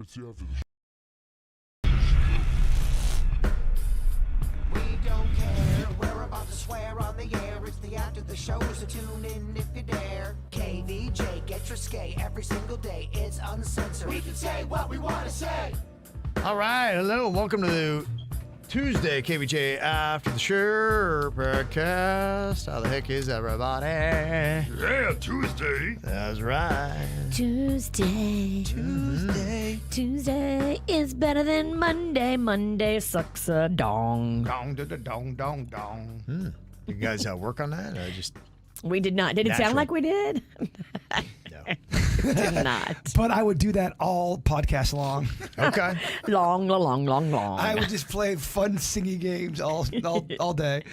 It's the after the We don't care, we're about to swear on the air. It's the after the show, so tune in if you dare. KVJ, get your skate every single day. It's uncensored. We can say what we want to say. All right, hello, welcome to Tuesday KVJ After the Show broadcast. How the heck is everybody? Yeah, Tuesday. That's right. Tuesday is better than Monday. Monday sucks a dong. Dong, da, da, dong, dong, dong. You guys work on that? Or just We did not. Did it Natural. sound like we did? no. Did not. But I would do that all podcast long. Okay. Long. I would just play fun singing games all day.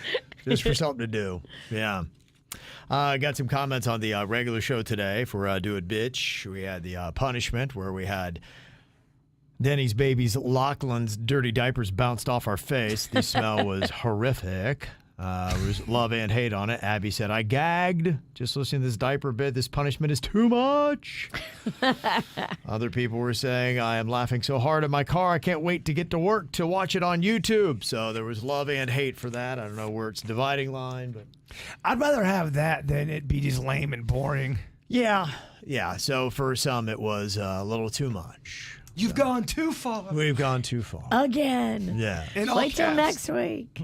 Just for something to do. Yeah. Got some comments on the regular show today for Do It Bitch. We had the punishment where we had Denny's baby's Lachlan's dirty diapers bounced off our face. The smell was horrific. There was love and hate on it. Abby said, I gagged just listening to this diaper bit. This punishment is too much. Other people were saying, I am laughing so hard in my car, I can't wait to get to work to watch it on YouTube. So there was love and hate for that. I don't know where it's dividing line, but I'd rather have that than it be just lame and boring. yeah. So for some, it was a little too much. You've gone too far. We've gone too far. Again. Yeah. In all Wait till caps. next week.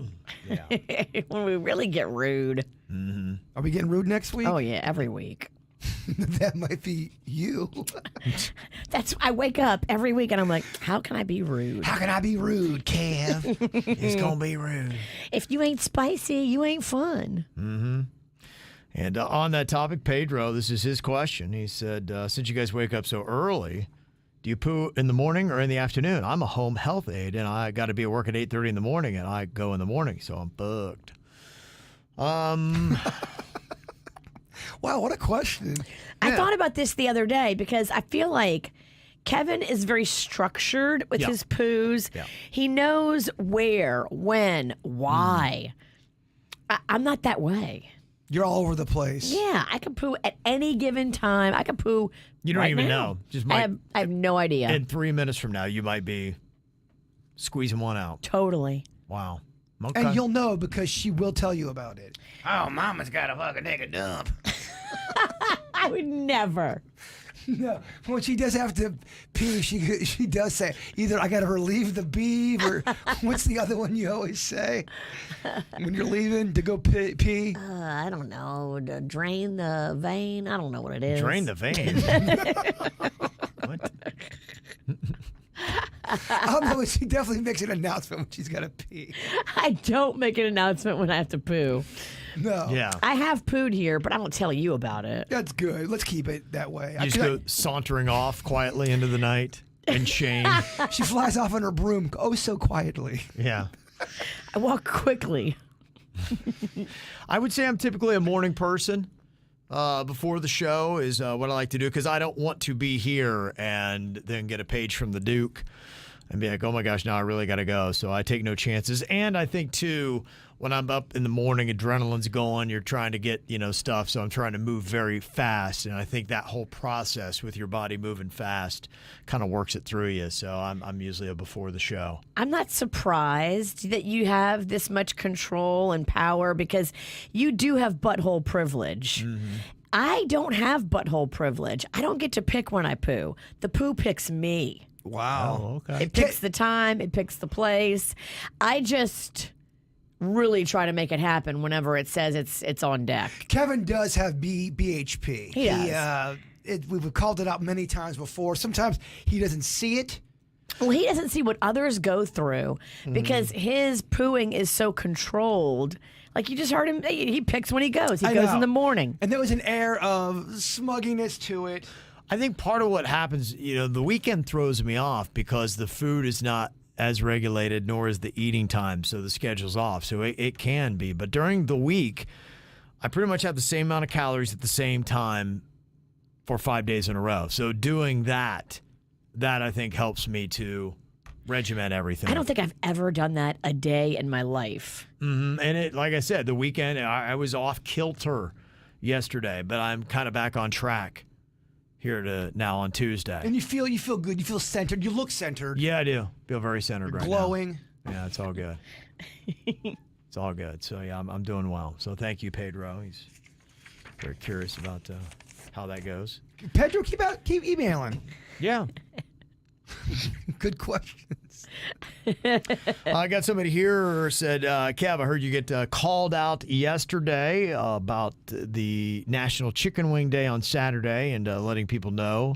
Yeah. When we really get rude. Are we getting rude next week? Oh, yeah, every week. That might be you. I wake up every week and I'm like, how can I be rude? How can I be rude, Kev? It's going to be rude. If you ain't spicy, you ain't fun. And on that topic, Pedro, this is his question. He said, since you guys wake up so early, do you poo in the morning or in the afternoon? I'm a home health aide, and I got to be at work at 8:30 in the morning, and I go in the morning, so I'm booked. Wow, what a question. I thought about this the other day because I feel like Kevin is very structured with Yeah. his poos. Yeah. He knows where, when, why. I'm not that way. You're all over the place. Yeah, I can poo at any given time. I can poo. You don't right even now. know. Just I might, have no idea. in 3 minutes from now, you might be squeezing one out. Totally. Wow. Okay. And you'll know because she will tell you about it. Oh, mama's got to fucking take a dump. I would never. No, when she does have to pee, she does say either I got to relieve the beeve or what's the other one you always say when you're leaving to go pee? I don't know. To drain the vein. I don't know what it is. Drain the vein. What? I don't know, she definitely makes an announcement when she's got to pee. I don't make an announcement when I have to poo. No. Yeah. I have pooed here, but I don't tell you about it. That's good. Let's keep it that way. You just go sauntering off quietly into the night in shame. She flies off on her broom, oh so quietly. Yeah. I walk quickly. I would say I'm typically a morning person. Before the show is what I like to do because I don't want to be here and then get a page from the Duke and be like, oh my gosh, now I really got to go. So I take no chances. And I think, too, when I'm up in the morning, adrenaline's going, you're trying to get, stuff. So I'm trying to move very fast. And I think that whole process with your body moving fast kind of works it through you. So I'm usually a before the show. I'm not surprised that you have this much control and power because you do have butthole privilege. I don't have butthole privilege. I don't get to pick when I poo. The poo picks me. Wow. Oh, okay. It picks the time. It picks the place. I just really try to make it happen whenever it says it's on deck. Kevin does have BHP. He does. We've called it out many times before. Sometimes he doesn't see it. Well, he doesn't see what others go through because his pooing is so controlled. Like you just heard him, he picks when he goes. He I goes know. in the morning. And there was an air of smugginess to it. I think part of what happens, the weekend throws me off because the food is not as regulated, nor is the eating time, so the schedule's off. So it can be. But during the week, I pretty much have the same amount of calories at the same time for 5 days in a row. So doing that I think helps me to regiment everything. I don't think I've ever done that a day in my life. And it, like I said, the weekend, I was off kilter yesterday, but I'm kind of back on track now on Tuesday. And you feel good. You feel centered. You look centered. Yeah, I do. Feel very centered right glowing. now. Yeah, it's all good. It's all good. So yeah, I'm doing well. So thank you, Pedro. He's very curious about how that goes. Pedro, keep emailing. Yeah. Good questions. I got somebody here said, Kev, I heard you get called out yesterday about the National Chicken Wing Day on Saturday and letting people know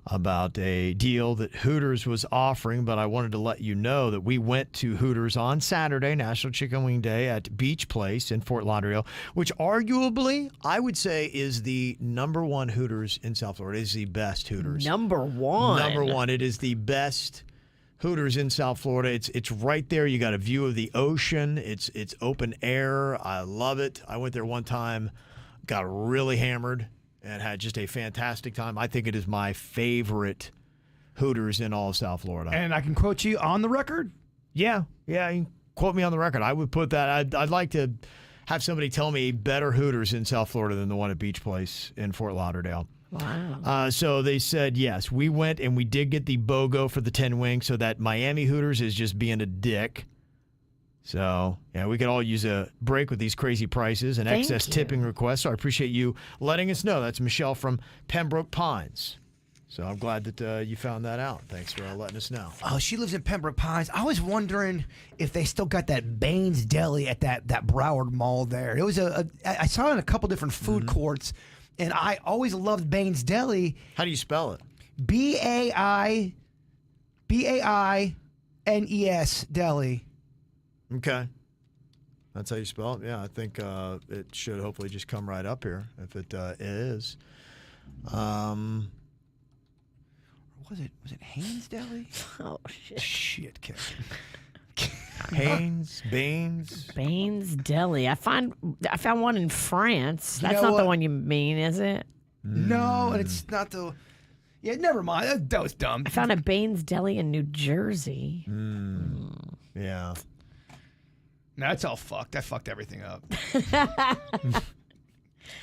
about a deal that Hooters was offering. But I wanted to let you know that we went to Hooters on Saturday, National Chicken Wing Day, at Beach Place in Fort Lauderdale, which arguably I would say is the number one Hooters in South Florida. It is the best Hooters. Number one. Number one. It is the best Hooters in South Florida. It's right there. You got a view of the ocean. It's open air. I love it. I went there one time, got really hammered, and had just a fantastic time. I think it is my favorite Hooters in all of South Florida. And I can quote you on the record? Yeah, you can quote me on the record. I would put that. I'd like to have somebody tell me better Hooters in South Florida than the one at Beach Place in Fort Lauderdale. Wow. So they said, yes, we went and we did get the BOGO for the 10 wings, so that Miami Hooters is just being a dick. So, yeah, we could all use a break with these crazy prices and Thank excess you. tipping requests. So I appreciate you letting us know. That's Michelle from Pembroke Pines. So I'm glad that you found that out. Thanks for letting us know. Oh, she lives in Pembroke Pines. I was wondering if they still got that Baines Deli at that Broward Mall there. It was I saw it in a couple different food courts, and I always loved Baines Deli. How do you spell it? Baines Deli. Okay. That's how you spell it? Yeah, I think it should hopefully just come right up here if it is. Was it Haynes Deli? Oh, shit. Shit, Kevin. Haynes, Baines. Baines Deli. I found one in France. That's know not what? the one you mean, is it? No, and it's not the. Yeah, never mind. That was dumb. I found a Baines Deli in New Jersey. Yeah. No, it's all fucked. I fucked everything up.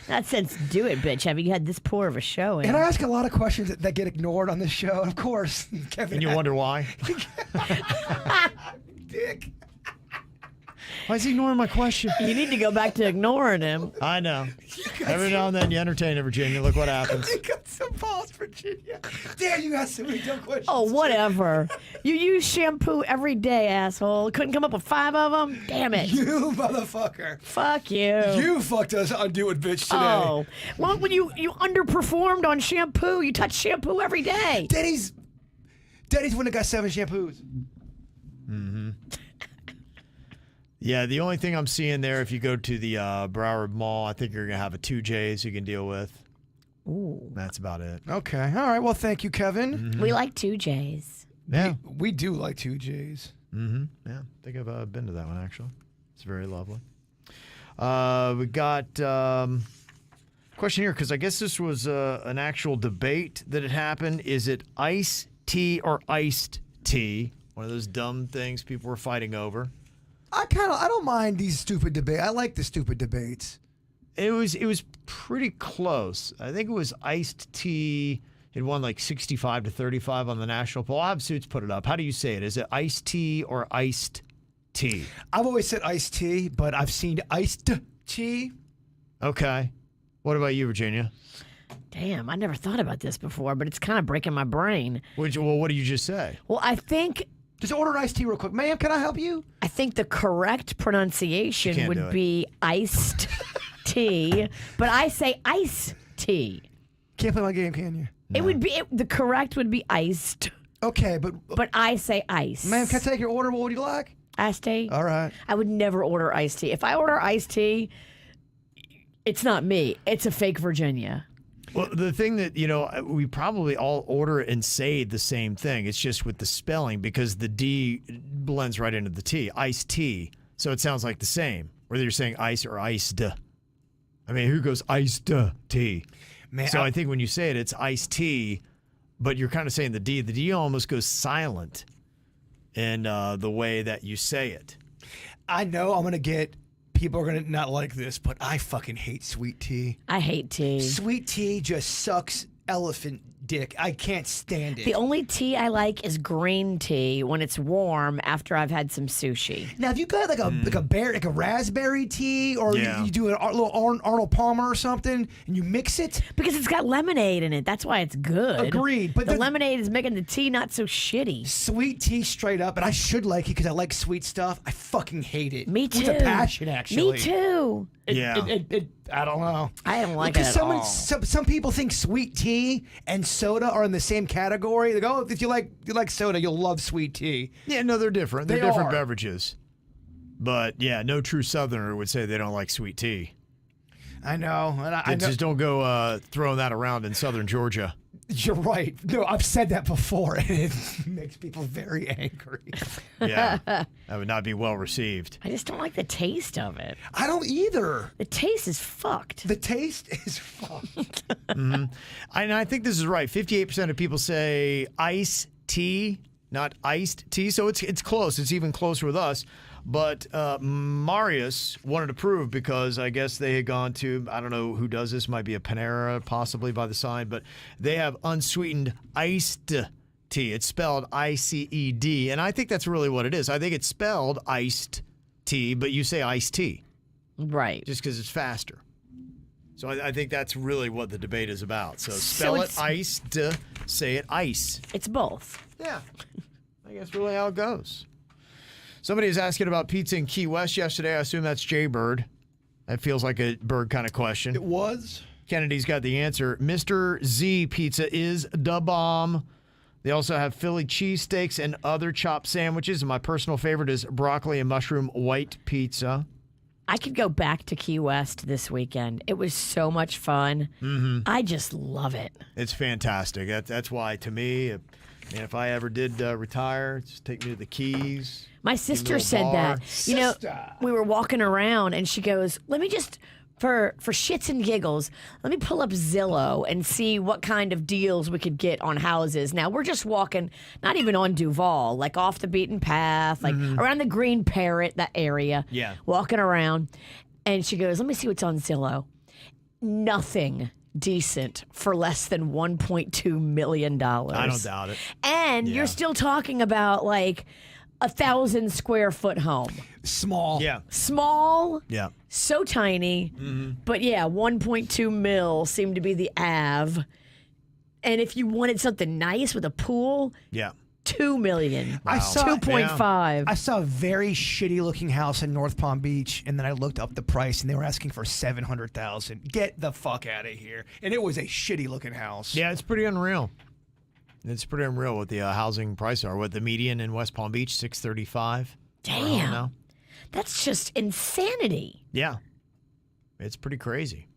That says, do it, bitch. Have you had this poor of a show? And I ask a lot of questions that get ignored on this show. Of course, Kevin. And you wonder why? Dick. Why is he ignoring my question? You need to go back to ignoring him. I know. Every now and then you entertain it, Virginia. Look what happens. You got some balls, Virginia. Damn, you got so many dumb questions. Oh, whatever. You use shampoo every day, asshole. Couldn't come up with 5 of them? Damn it. You motherfucker. Fuck you. You fucked us on Do It Bitch today. Oh. Well, when you underperformed on shampoo, you touch shampoo every day. Daddy's one that got 7 shampoos. Yeah, the only thing I'm seeing there, if you go to the Broward Mall, I think you're going to have a 2Js you can deal with. Ooh. That's about it. Okay. All right. Well, thank you, Kevin. We like 2Js. Yeah. We do like 2Js. Yeah, I think I've been to that one, actually. It's very lovely. We got question here, because I guess this was an actual debate that had happened. Is it iced tea or iced tea? One of those dumb things people were fighting over. I don't mind these stupid debates. I like the stupid debates. It was pretty close. I think it was iced tea. It won like 65 to 35 on the national poll. I'll have Suits put it up. How do you say it? Is it iced tea or iced tea? I've always said iced tea, but I've seen iced tea. Okay. What about you, Virginia? Damn, I never thought about this before, but it's kind of breaking my brain. Well, what did you just say? Well, I think Just order an iced tea real quick. Ma'am, can I help you? the correct pronciation can't do would it. be iced tea, but I say ice tea. Can't play my game, can you? It would be the correct would be iced, Okay, but I say ice. ma'am, can I take your order? What would you like? Iced tea? All right. I would never order iced tea. If I order iced tea, it's not me. It's a fake Virginia. Well, the thing that, we probably all order and say the same thing. It's just with the spelling, because the D blends right into the T. Iced tea. So it sounds like the same, whether you're saying ice or iced. I mean, who goes iced tea? Man, So I think when you say it, it's iced tea, but you're kind of saying the D. The D almost goes silent in the way that you say it. I know I'm going to get, people are going to not like this, but I fucking hate sweet tea. I hate tea. Sweet tea just sucks elephant dick. I can't stand it. The only tea I like is green tea when it's warm after I've had some sushi. Now, if you got like a raspberry tea, or Yeah. you do a little Arnold Palmer or something, and you mix it. Because it's got lemonade in it. That's why it's good. Agreed, but the the- lemonade is making the tea not so shitty. Sweet tea straight up, and I should like it because I like sweet stuff. I fucking hate it. Me too. With a passion, actually. Me too. Yeah. I don't know. I don't like it Because at all. some people think sweet tea and soda are in the same category. They go, oh, if you like soda, you'll love sweet tea. Yeah, no, they're different. They're They different are. beverages. But yeah, no true Southerner would say they don't like sweet tea. I know. And I know. Just don't go throwing that around in southern Georgia. You're right. No, I've said that before, and it makes people very angry. Yeah, that would not be well received. I just don't like the taste of it. I don't either. The taste is fucked. The taste is fucked. And I think this is right. 58% of people say iced tea, not iced tea. So it's close. It's even closer with us. But Marius wanted to prove because I guess they had gone to, I don't know who does this, might be a Panera possibly by the sign, but they have unsweetened iced tea. It's spelled ICED. And I think that's really what it is. I think it's spelled iced tea, but you say iced tea Right. just because it's faster. So I think that's really what the debate is about. So spell it it's- iced, say it ice. It's both. Yeah, I guess really how it goes. Somebody was asking about pizza in Key West yesterday. I assume that's Jay Bird. That feels like a Bird kind of question. It was. Kennedy's got the answer. Mr. Z Pizza is the bomb. They also have Philly cheesesteaks and other chopped sandwiches. And my personal favorite is broccoli and mushroom white pizza. I could go back to Key West this weekend. It was so much fun. I just love it. It's fantastic. That's why, to me, if I ever did retire, just take me to the Keys. My sister little said bar. that. You know, we were walking around and she goes, let me just, for shits and giggles, let me pull up Zillow and see what kind of deals we could get on houses. Now, we're just walking, not even on Duval, like off the beaten path, like around the Green Parrot, that area. Yeah. Walking around. And she goes, let me see what's on Zillow. Nothing decent for less than $1.2 million. I don't doubt it. And Yeah. you're still talking about like 1,000 square foot home. Small. Yeah. Small, Yeah. so tiny, but yeah, 1.2 mil seemed to be the av. And if you wanted something nice with a pool, Yeah. 2 million. I saw 2.5. I saw a very shitty looking house in North Palm Beach, and then I looked up the price, and they were asking for $700,000. Get the fuck out of here! And it was a shitty looking house. Yeah, it's pretty unreal. It's pretty unreal what the housing prices are. What the median in West Palm Beach, $635. Damn. Now. That's just insanity. Yeah, it's pretty crazy.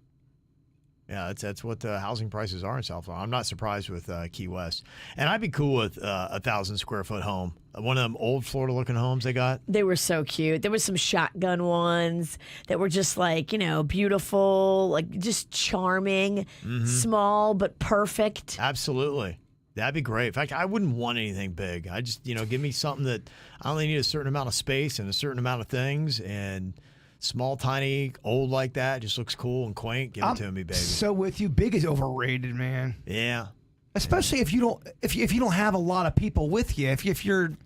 Yeah, that's what the housing prices are in South Florida. I'm not surprised with Key West, and I'd be cool with 1,000 square foot home. One of them old Florida looking homes they got. They were so cute. There was some shotgun ones that were just like, beautiful, like just charming, small but perfect. Absolutely. That'd be great. In fact, I wouldn't want anything big. I just, give me something that I only need a certain amount of space and a certain amount of things, and small, tiny, old like that just looks cool and quaint. Give it to me, baby. So with you, big is overrated, man. Yeah. Especially if you don't have a lot of people with you. If you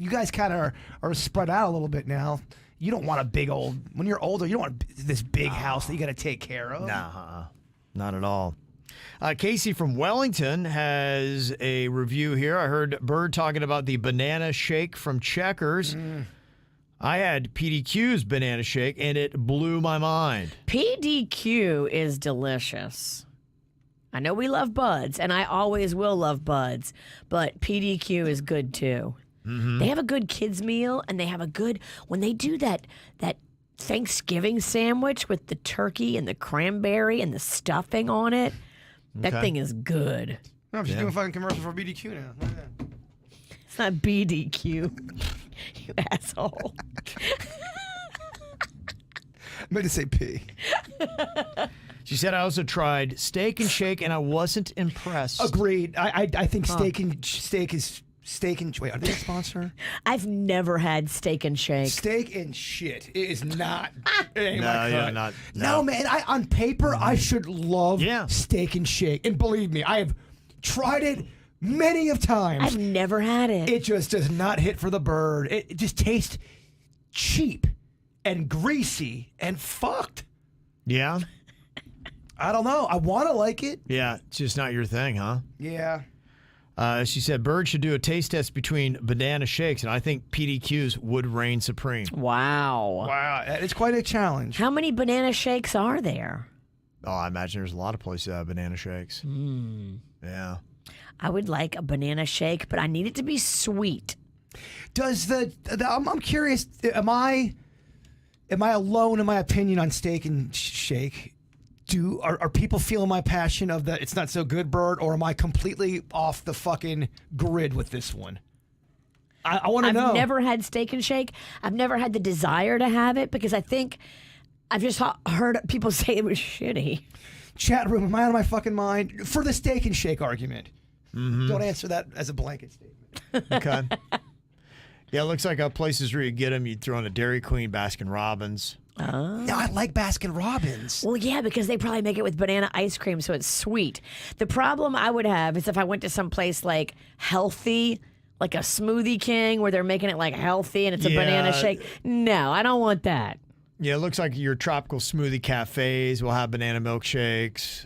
guys kind of are spread out a little bit now. You don't want a big old. When you're older, you don't want this big house that you got to take care of. Nah, not at all. Casey from Wellington has a review here. I heard Bird talking about the banana shake from Checkers. I had PDQ's banana shake, and it blew my mind. PDQ is delicious. I know we love Buds, and I always will love Buds, but PDQ is good too. They have a good kids meal, and they have a good when they do that Thanksgiving sandwich with the turkey and the cranberry and the stuffing on it. That Okay. thing is good. I'm just doing a fucking commercial for BDQ now. Look at that. It's not BDQ, you asshole. I meant to say P. She said, I also tried Steak and Shake, and I wasn't impressed. Agreed. I think steak is Steak and wait, are they a sponsor? I've never had Steak and Shake. Steak and shit. It is not. It ain't No, my yeah, cut. not. No, man. On paper, I should love Yeah. Steak and Shake, and believe me, I have tried it many of times. I've never had it. It just does not hit for the bird. It just tastes cheap and greasy and fucked. Yeah, I don't know. I want to like it. yeah. It's just not your thing, huh? Yeah. She said Bird should do a taste test between banana shakes, and I think PDQs would reign supreme. Wow. Wow. It's quite a challenge. How many banana shakes are there? Oh, I imagine there's a lot of places that have banana shakes. Yeah. I would like a banana shake, but I need it to be sweet. Does I'm curious. Am I alone in my opinion on Steak and Shake? Are people feeling my passion of the it's not so good bird, or am I completely off the fucking grid with this one? I want to know. I've never had Steak and Shake. I've never had the desire to have it because I think I've just heard people say it was shitty. Chat room, am I out of my fucking mind? For the Steak and Shake argument. Don't answer that as a blanket statement. Okay. Yeah, it looks like places where you get them, you'd throw in a Dairy Queen, Baskin Robbins. No, I like Baskin Robbins. Well, yeah, because they probably make it with banana ice cream, so it's sweet. The problem I would have is if I went to some place like Healthy, like a Smoothie King, where they're making it like healthy and it's a banana shake. No, I don't want that. Yeah, it looks like your tropical smoothie cafes will have banana milkshakes.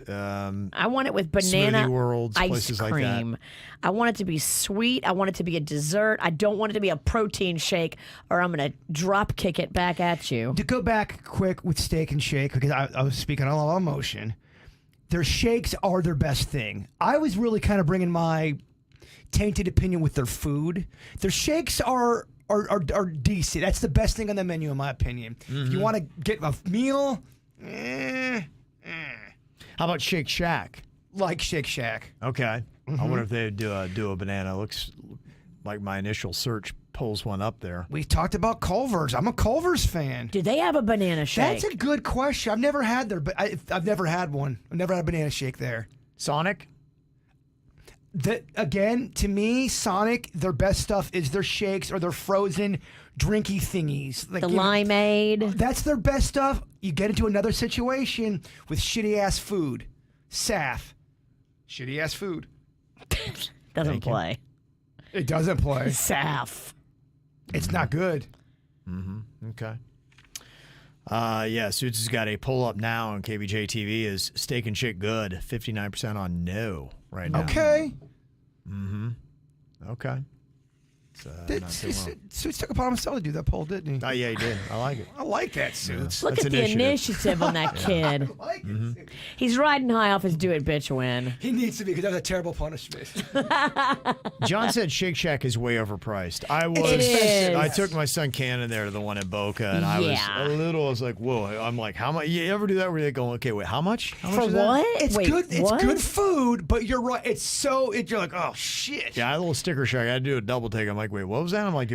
I want it with banana Smoothie Worlds, ice places like that. cream. I want it to be sweet. I want it to be a dessert. I don't want it to be a protein shake, or I'm going to drop kick it back at you. To go back quick with Steak and Shake, because I was speaking on a lot of emotion, their shakes are their best thing. I was really kind of bringing my tainted opinion with their food. Their shakes are decent. That's the best thing on the menu, in my opinion. If you want to get a meal, How about Shake Shack? like Shake Shack. Okay. I wonder if they would do a banana. Looks like my initial search pulls one up there. We talked about Culver's. I'm a Culver's fan. Do they have a banana shake? That's a good question. I've never had their, but I've never had one. I've never had a banana shake there. Sonic? Again, to me, Sonic, their best stuff is their shakes or their frozen drinky thingies. Like, The limeade. That's their best stuff. You get into another situation with shitty ass food. Saf. Shitty ass food. Doesn't play. It doesn't play. Saf. It's not good. Okay. Yeah, Suits has got a poll up now on KVJ TV. Is Steak and Shake good? 59% on no right now. Okay. Okay. Suits took upon himself to do that poll, didn't he? Oh, yeah, he did. I like it. I like that, Suits. Look That's at the initiative. initiative on that kid. I like it, Suits. He's riding high off his do it bitch win. He needs to be, because that was a terrible punishment. John said Shake Shack is way overpriced. It is. I took my son Cannon there to the one in Boca, and I was like, whoa. I'm like, how much? You ever do that where they go, okay, wait, how much? How much For is that? what? It's Wait, good. It's what? good food, but you're right. It's so. You're like, oh shit. Yeah, I had a little sticker shock. I had to do a double take. I'm like, wait, what was that? I'm like,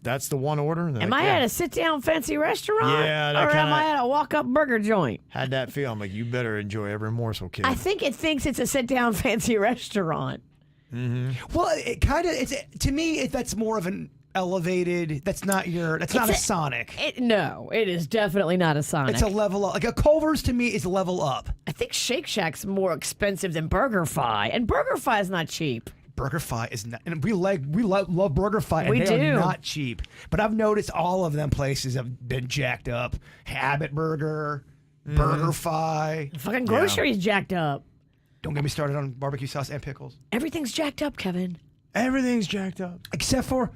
that's the one order? And they're Am like, I yeah. at a sit down fancy restaurant? Yeah, that Or am kinda- I at a walk up burger joint? Had that feel. I'm like, you better enjoy every morsel, kid. I think it thinks it's a sit down fancy restaurant. Well, it kind of. It's to me. That's more of an elevated. That's not your. That's not a Sonic. No, it is definitely not a Sonic. It's a level up. Like a Culver's to me is level up. I think Shake Shack's more expensive than BurgerFi, and BurgerFi is not cheap. BurgerFi is not, and we love BurgerFi, and We they do. are not cheap. But I've noticed all of them places have been jacked up. Habit Burger, BurgerFi. Fucking groceries jacked up. Don't get me started on barbecue sauce and pickles. Everything's jacked up, Kevin. Everything's jacked up. Except for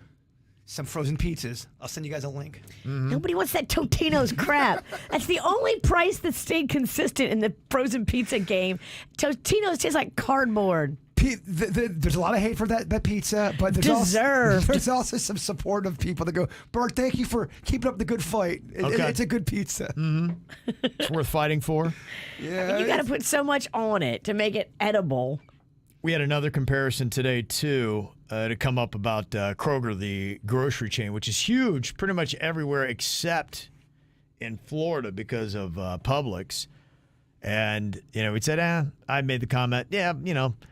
some frozen pizzas. I'll send you guys a link. Nobody wants that Totino's crap. That's the only price that stayed consistent in the frozen pizza game. Totino's tastes like cardboard. There's a lot of hate for that pizza, but Deserved. There's also some supportive people that go, Bert, thank you for keeping up the good fight. It's a good pizza. It's worth fighting for. Yeah, You got to put so much on it to make it edible. We had another comparison today, too, to come up about Kroger, the grocery chain, which is huge pretty much everywhere except in Florida because of Publix. And, we said, I made the comment,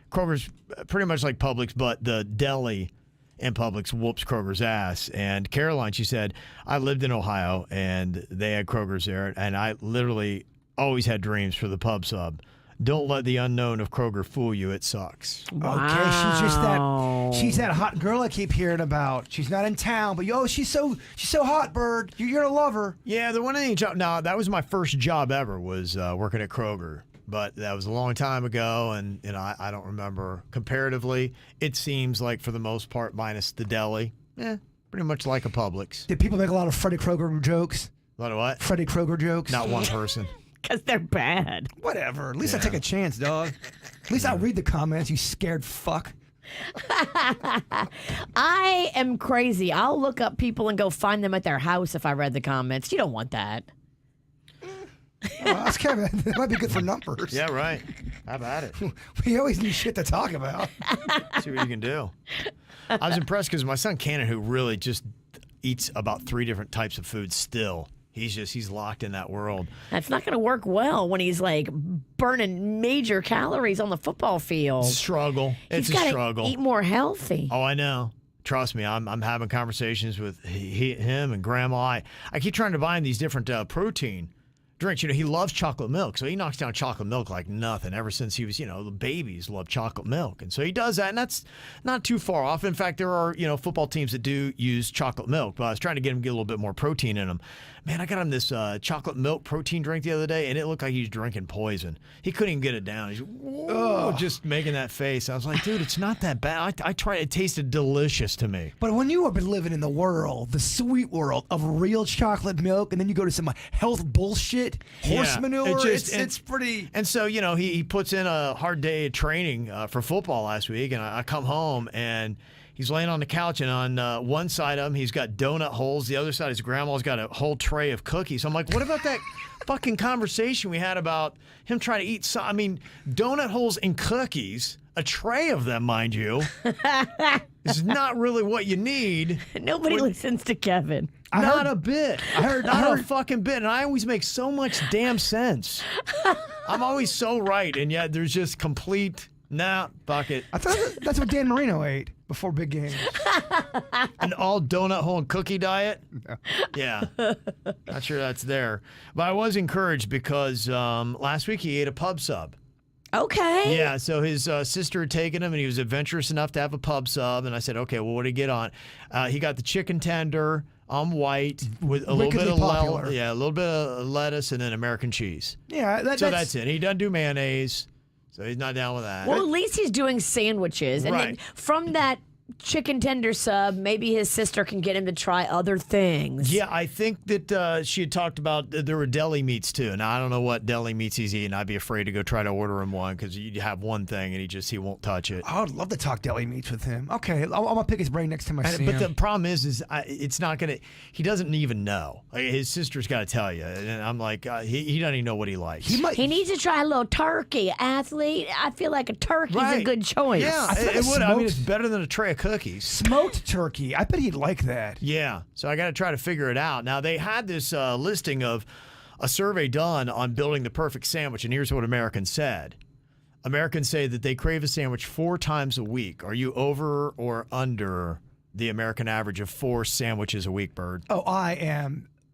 Kroger's pretty much like Publix, but the deli and Publix whoops Kroger's ass. And Caroline, she said, I lived in Ohio and they had Kroger's there, and I literally always had dreams for the pub sub. Don't let the unknown of Kroger fool you. It sucks. Okay, she's that hot girl I keep hearing about. She's not in town, but she's so hot, Bird. You're gonna love her. Yeah, the one thing job. Now that was my first job ever, was working at Kroger, but that was a long time ago, and I don't remember comparatively. It seems like for the most part, minus the deli, pretty much like a Publix. Did people make a lot of Freddy Kroger jokes? A lot of what? Freddy Kroger jokes? Not one person. Because they're bad. Whatever. At least I take a chance, dog. At least I'll read the comments, you scared fuck. I am crazy. I'll look up people and go find them at their house if I read the comments. You don't want that. Well, that's Kevin. That might be good for numbers. Yeah, right. How about it? We always need shit to talk about. See what you can do. I was impressed because my son Cannon, who really just eats about 3 different types of food still. He's locked in that world. That's not going to work well when he's like burning major calories on the football field. Struggle. It's a struggle. Eat more healthy. Oh, I know. Trust me, I'm having conversations with him and Grandma. I keep trying to buy him these different protein drinks. He loves chocolate milk, so he knocks down chocolate milk like nothing ever since he was, the babies love chocolate milk. And so he does that, and that's not too far off. In fact, there are, football teams that do use chocolate milk, but I was trying to get him to get a little bit more protein in them. Man, I got him this chocolate milk protein drink the other day, and it looked like he was drinking poison. He couldn't even get it down. He's just making that face. I was like, dude, it's not that bad. I tried. It tasted delicious to me. But when you have been living in the sweet world of real chocolate milk, and then you go to some health bullshit, horse manure, it's pretty... And so, he puts in a hard day of training for football last week, and I come home, and he's laying on the couch, and on one side of him, he's got donut holes. The other side, his grandma's got a whole tray of cookies. I'm like, what about that fucking conversation we had about him trying to eat donut holes and cookies, a tray of them, mind you, is not really what you need. Nobody listens to Kevin. Not a bit. I heard a fucking bit. And I always make so much damn sense. I'm always so right, and yet there's just complete... Nah, bucket. I thought that's what Dan Marino ate before big games. An all donut hole and cookie diet? No. Yeah. Not sure that's there. But I was encouraged because last week he ate a pub sub. Okay. Yeah, so his sister had taken him, and he was adventurous enough to have a pub sub. And I said, okay, well, what did he get on? He got the chicken tender on white with a little bit of a little bit of lettuce, and then American cheese. Yeah, that's it. He doesn't do mayonnaise. So he's not down with that. Well, at least he's doing sandwiches. And then from that chicken tender sub, maybe his sister can get him to try other things. Yeah, I think that she had talked about there were deli meats too. Now, I don't know what deli meats he's eating. I'd be afraid to go try to order him one because you have one thing and he won't touch it. I would love to talk deli meats with him. Okay, I'm going to pick his brain next time I see him. But the problem is it's not going to, he doesn't even know. His sister's got to tell you. And I'm like, he doesn't even know what he likes. He needs to try a little turkey, athlete. I feel like a turkey's a good choice. Yeah, it would. I mean, it's better than a tray of cookies. Smoked turkey. I bet he'd like that. Yeah. So I got to try to figure it out. Now, they had this listing of a survey done on building the perfect sandwich, and here's what Americans said. Americans say that they crave a sandwich 4 times a week. Are you over or under the American average of 4 sandwiches a week, Bird? Oh,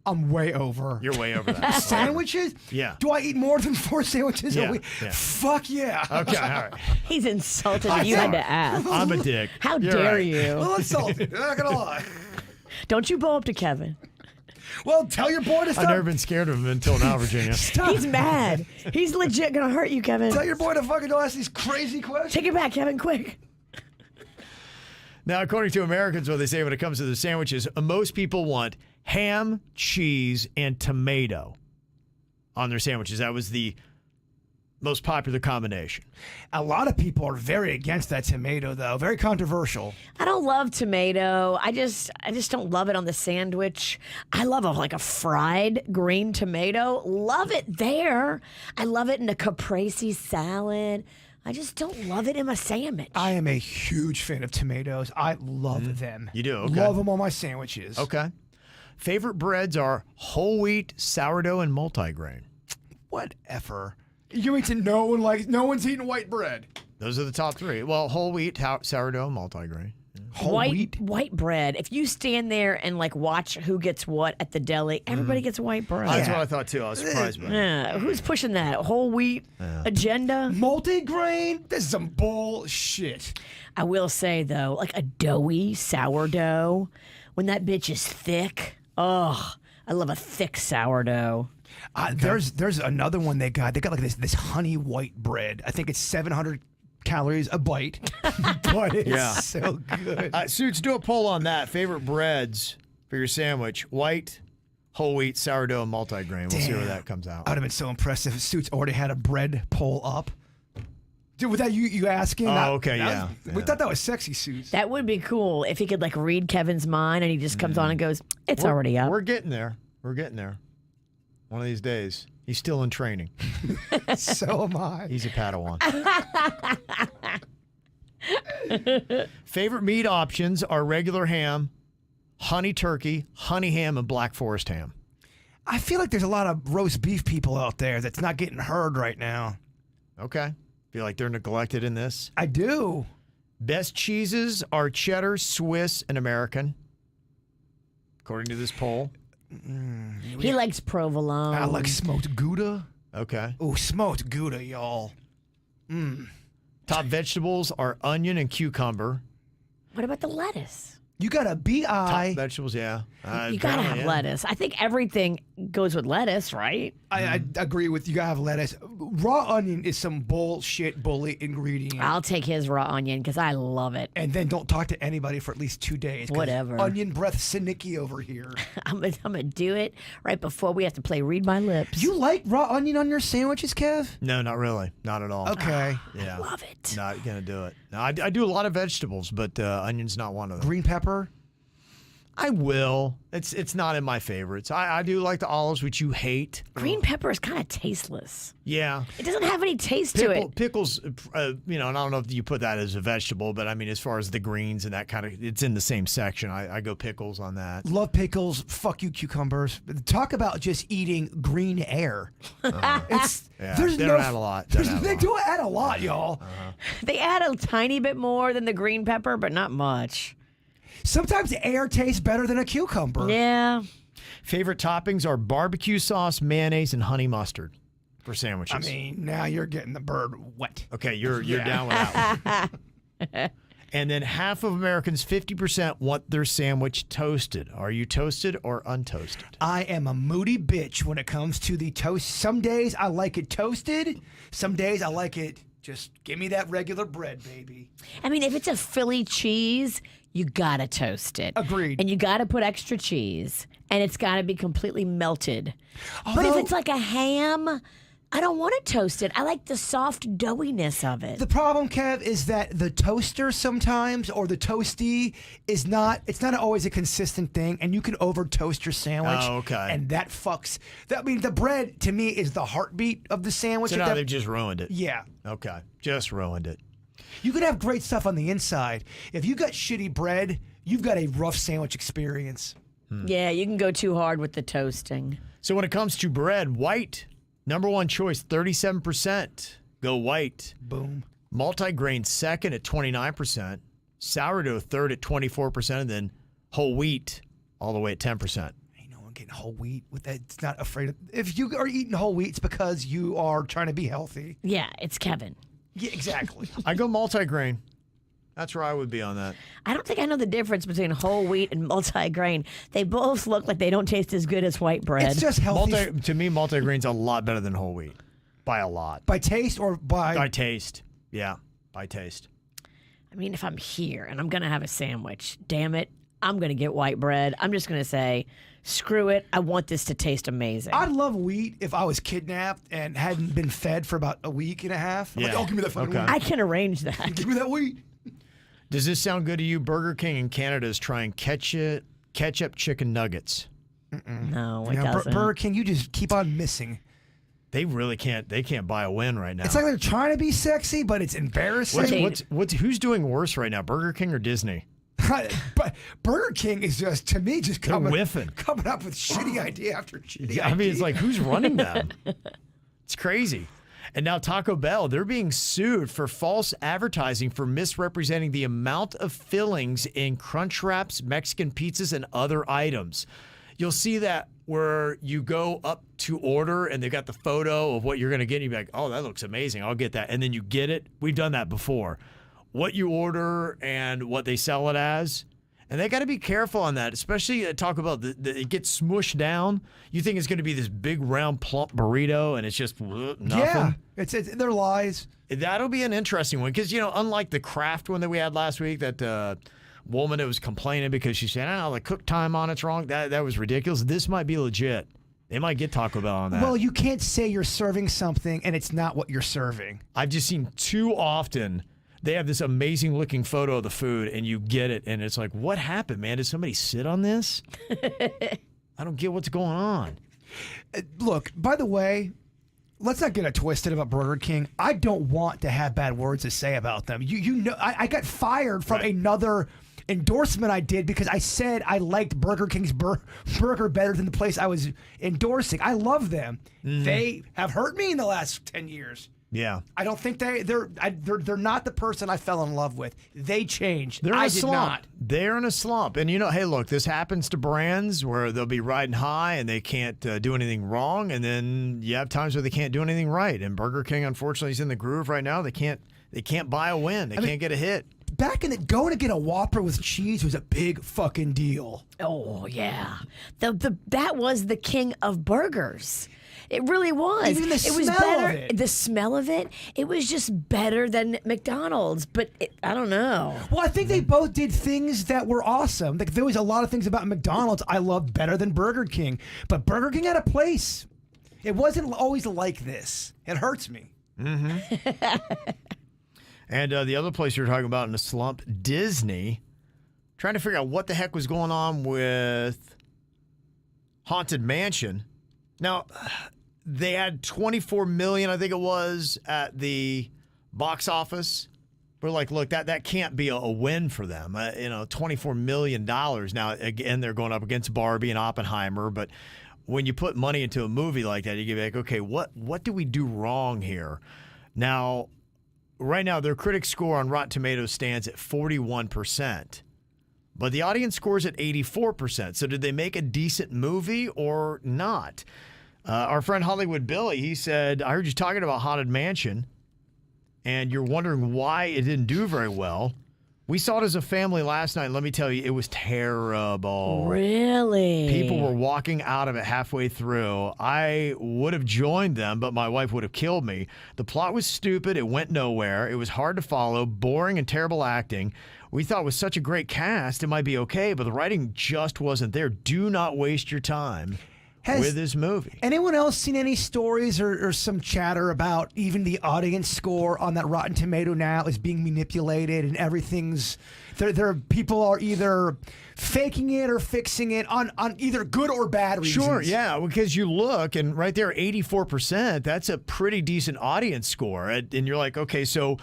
I'm way over. You're way over that. Sandwiches? Yeah. Do I eat more than 4 sandwiches a week? Yeah. Fuck yeah. Okay, all right. He's insulted that you had to ask. I'm a dick. How dare you? A little insulted. I'm not going to lie. Don't you bow up to Kevin. Well, tell your boy to stop. I've never been scared of him until now, Virginia. He's mad. He's legit going to hurt you, Kevin. Tell your boy to fucking don't ask these crazy questions. Take it back, Kevin, quick. Now, according to Americans, what they say when it comes to the sandwiches, most people want ham, cheese, and tomato on their sandwiches. That was the most popular combination. A lot of people are very against that tomato, though. Very controversial. I don't love tomato. I just don't love it on the sandwich. I love a fried green tomato. Love it there. I love it in a caprese salad. I just don't love it in my sandwich. I am a huge fan of tomatoes. I love them. You do? Okay. Love them on my sandwiches. Okay. Favorite breads are whole wheat, sourdough, and multigrain. Whatever. You mean to no one's eating white bread. Those are the top 3. Well, whole wheat, sourdough, multigrain. Whole wheat. White bread. If you stand there and like watch who gets what at the deli, everybody gets white bread. That's what I thought too. I was surprised by that. Yeah, who's pushing that whole wheat agenda? Multigrain? This is some bullshit. I will say though, like a doughy sourdough, when that bitch is thick. Oh, I love a thick sourdough. There's another one they got. They got like this honey white bread. I think it's 700 calories a bite, but it's so good. Suits, do a poll on that. Favorite breads for your sandwich: white, whole wheat, sourdough, and multigrain. We'll see where that comes out. I would have been so impressed if Suits already had a bread poll up. Dude, was that you asking? Oh, okay, yeah. We thought that was sexy, Suits. That would be cool if he could like read Kevin's mind and he just comes on and goes, "It's already up." We're getting there. We're getting there. One of these days. He's still in training. So am I. He's a Padawan. Favorite meat options are regular ham, honey turkey, honey ham, and black forest ham. I feel like there's a lot of roast beef people out there that's not getting heard right now. Okay. Feel like they're neglected in this. I do. Best cheeses are cheddar, Swiss, and American, according to this poll. He likes provolone. I like smoked Gouda. Okay. Oh, smoked Gouda, y'all. Top vegetables are onion and cucumber. What about the lettuce? You got a Top vegetables, yeah. You gotta have Apparently, yeah. lettuce. I think everything goes with lettuce, right? I agree with you. Gotta have lettuce. Raw onion is some bullshit bully ingredient. I'll take his raw onion because I love it. And then don't talk to anybody for at least 2 days. 'Cause Whatever. Onion breath Sinicki over here. I'm gonna do it right before we have to play Read My Lips. You like raw onion on your sandwiches, Kev? No, not really. Not at all. Okay. Yeah. love it. Not going to do it. No, I do a lot of vegetables, but onion's not one of them. Green pepper? I will. It's not in my favorites. I do like the olives, which you hate. Green pepper is kind of tasteless. Yeah. It doesn't have any taste to it. Pickles, and I don't know if you put that as a vegetable, but I mean, as far as the greens and that kind of, it's in the same section. I go pickles on that. Love pickles. Fuck you, cucumbers. Talk about just eating green air. It's Yeah, there's they no, don't add a lot. They don't add a They lot. do add a lot, y'all. They add a tiny bit more than the green pepper, but not much. Sometimes air tastes better than a cucumber. Yeah. Favorite toppings are barbecue sauce, mayonnaise, and honey mustard for sandwiches. I mean, now you're getting the bird wet. Okay, you're down with that one. And then half of Americans, 50%, want their sandwich toasted. Are you toasted or untoasted? I am a moody bitch when it comes to the toast. Some days I like it toasted. Some days I like it just give me that regular bread, baby. I mean, if it's a Philly cheese, you gotta toast it. Agreed. And you gotta put extra cheese. And it's gotta be completely melted. But if Although- it's like a ham, I don't want it toasted. I like the soft doughiness of it. The problem, Kev, is that the toaster sometimes or the toasty is not. It's not always a consistent thing, and you can over toast your sandwich. Oh, okay. And that fucks. I mean, the bread to me is the heartbeat of the sandwich. So If now that- they've just ruined it. yeah. Okay, just ruined it. You can have great stuff on the inside. If you got shitty bread, you've got a rough sandwich experience. Yeah, you can go too hard with the toasting. So when it comes to bread, white, number one choice, 37%. Go white. Boom. Multigrain second at 29%. Sourdough third at 24%. And then whole wheat all the way at 10%. Ain't no one getting whole wheat with that. It's not afraid of. If you are eating whole wheat, it's because you are trying to be healthy. Yeah, it's Kevin. Yeah, exactly. I go multigrain. That's where I would be on that. I don't think I know the difference between whole wheat and multigrain. They both look like they don't taste as good as white bread. It's just healthy To me, multigrain's a lot better than whole wheat. By a lot. by taste or by. By taste. Yeah, by taste. I mean, if I'm here and I'm going to have a sandwich, damn it, I'm going to get white bread. I'm just going to say, screw it. I want this to taste amazing. I'd love wheat if I was kidnapped and hadn't been fed for about a week and a half. I'm like, Yeah. oh, give me that fucking Okay. wheat. I can arrange that. Give me that wheat. Does this sound good to you? Burger King in Canada is trying ketchup chicken nuggets. No, it You know, doesn't. Burger King, you just keep on missing. They really can't. They can't buy a win right now. It's like they're trying to be sexy, but it's embarrassing. Who's doing worse right now, Burger King or Disney? But Burger King is just, to me, just They're whiffing. coming up with shitty idea after shitty I mean, it's idea. like who's running them? It's crazy. And now Taco Bell, they're being sued for false advertising for misrepresenting the amount of fillings in Crunch Wraps, Mexican pizzas, and other items. You'll see that where you go up to order and they've got the photo of what you're going to get. And you're like, oh, that looks amazing. I'll get that. And then you get it. We've done that before. What you order and what they sell it as. And they got to be careful on that, especially at Taco Bell. It gets smushed down. You think it's going to be this big, round, plump burrito, and it's just nothing. Yeah, they're lies. That'll be an interesting one because, unlike the Kraft one that we had last week, that woman that was complaining because she said, the cook time on it's wrong. That was ridiculous. This might be legit. They might get Taco Bell on that. Well, you can't say you're serving something and it's not what you're serving. I've just seen too often. They have this amazing looking photo of the food and you get it and it's like, what happened, man? Did somebody sit on this? I don't get what's going on. Look, by the way, let's not get it twisted about Burger King. I don't want to have bad words to say about them. I got fired from another endorsement I did because I said I liked Burger King's burger better than the place I was endorsing. I love them. They have hurt me in the last 10 years. Yeah, I don't think they're not the person I fell in love with. They changed. They're in I a did slump. not. They're in a slump, and hey, look, this happens to brands where they'll be riding high and they can't do anything wrong, and then you have times where they can't do anything right. And Burger King, unfortunately, is in the groove right now. They can't buy a win. They can't get a hit. Back in the going to get a Whopper with cheese was a big fucking deal. Oh yeah, that was the king of burgers. It really was. Even the it was smell better. of it. The smell of it. It was just better than McDonald's. But I don't know. Well, I think they both did things that were awesome. Like there was a lot of things about McDonald's I loved better than Burger King. But Burger King had a place. It wasn't always like this. It hurts me. Mm-hmm. And the other place you're talking about in the slump, Disney, trying to figure out what the heck was going on with Haunted Mansion. Now, they had $24 million, I think it was, at the box office. We're like, look, that can't be a win for them. $24 million. Now, again, they're going up against Barbie and Oppenheimer, but when you put money into a movie like that, you get like, okay, what do we do wrong here? Now, right now, their critic score on Rotten Tomatoes stands at 41%. But the audience scores at 84%. So did they make a decent movie or not? Our friend Hollywood Billy, he said, I heard you talking about Haunted Mansion, and you're wondering why it didn't do very well. We saw it as a family last night, and let me tell you, it was terrible. Really? People were walking out of it halfway through. I would have joined them, but my wife would have killed me. The plot was stupid. It went nowhere. It was hard to follow, boring and terrible acting. We thought with such a great cast, it might be okay, but the writing just wasn't there. Do not waste your time with this movie. Anyone else seen any stories or some chatter about even the audience score on that Rotten Tomato now is being manipulated and everything's there people are either faking it or fixing it on either good or bad reasons? Sure, yeah, because you look and right there 84%, that's a pretty decent audience score. And you're like, okay, so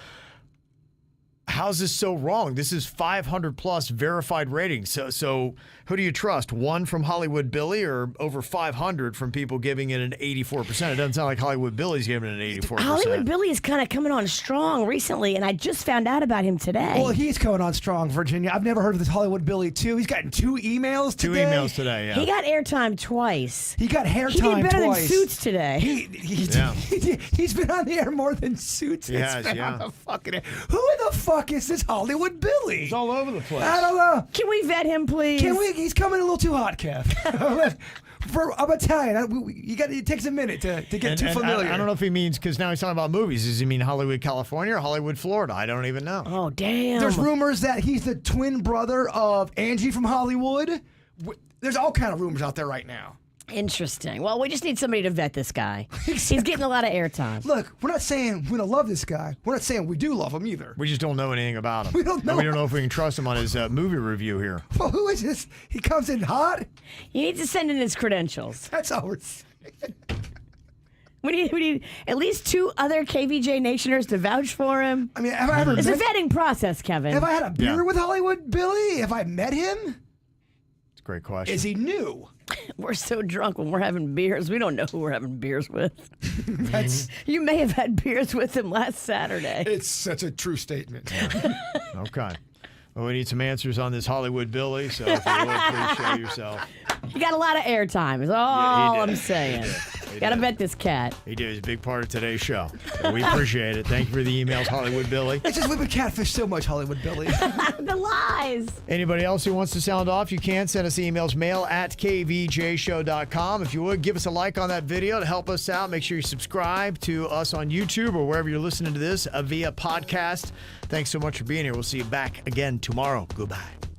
how's this so wrong? This is 500 plus verified ratings. So who do you trust? One from Hollywood Billy or over 500 from people giving it an 84%? It doesn't sound like Hollywood Billy's giving it an 84%. Hollywood Billy is kind of coming on strong recently, and I just found out about him today. Well, he's coming on strong, Virginia. I've never heard of this Hollywood Billy too. He's gotten 2 emails today. 2 emails today, yeah. He got airtime twice. He got hair He time did better twice. than Suits today. He's been on the air more than Suits has been on the fucking air. Who the fuck is this Hollywood Billy? It's all over the place. I don't know. Can we vet him, please? Can we? He's coming a little too hot, Kev. I'm Italian. It takes a minute to get too familiar. I don't know if he means, because now he's talking about movies. Does he mean Hollywood, California or Hollywood, Florida? I don't even know. Oh, damn. There's rumors that he's the twin brother of Angie from Hollywood. There's all kind of rumors out there right now. Interesting. Well, we just need somebody to vet this guy. He's getting a lot of airtime. Look, we're not saying we don't love this guy. We're not saying we do love him either. We just don't know anything about him. We don't know. And we don't know if we can trust him on his movie review here. Well, who is this? He comes in hot? You need to send in his credentials. That's all we're saying. We need at least 2 other KVJ Nationers to vouch for him. I mean, have I ever It's a vetting process, Kevin. Have I had a beer with Hollywood Billy? Have I met him? It's a great question. Is he new? We're so drunk when we're having beers. We don't know who we're having beers with. That's You may have had beers with him last Saturday. it's such a true statement. Okay. Well, we need some answers on this Hollywood Billy, so if you would, please show yourself. You got a lot of airtime, is Yeah, all he did. I'm saying. He Got to did. bet this cat. He did. He's a big part of today's show. So we appreciate it. Thank you for the emails, Hollywood Billy. It's just we've been catfished so much, Hollywood Billy. The lies. Anybody else who wants to sound off, you can send us emails, mail@kvjshow.com. If you would, give us a like on that video to help us out. Make sure you subscribe to us on YouTube or wherever you're listening to this via podcast. Thanks so much for being here. We'll see you back again tomorrow. Goodbye.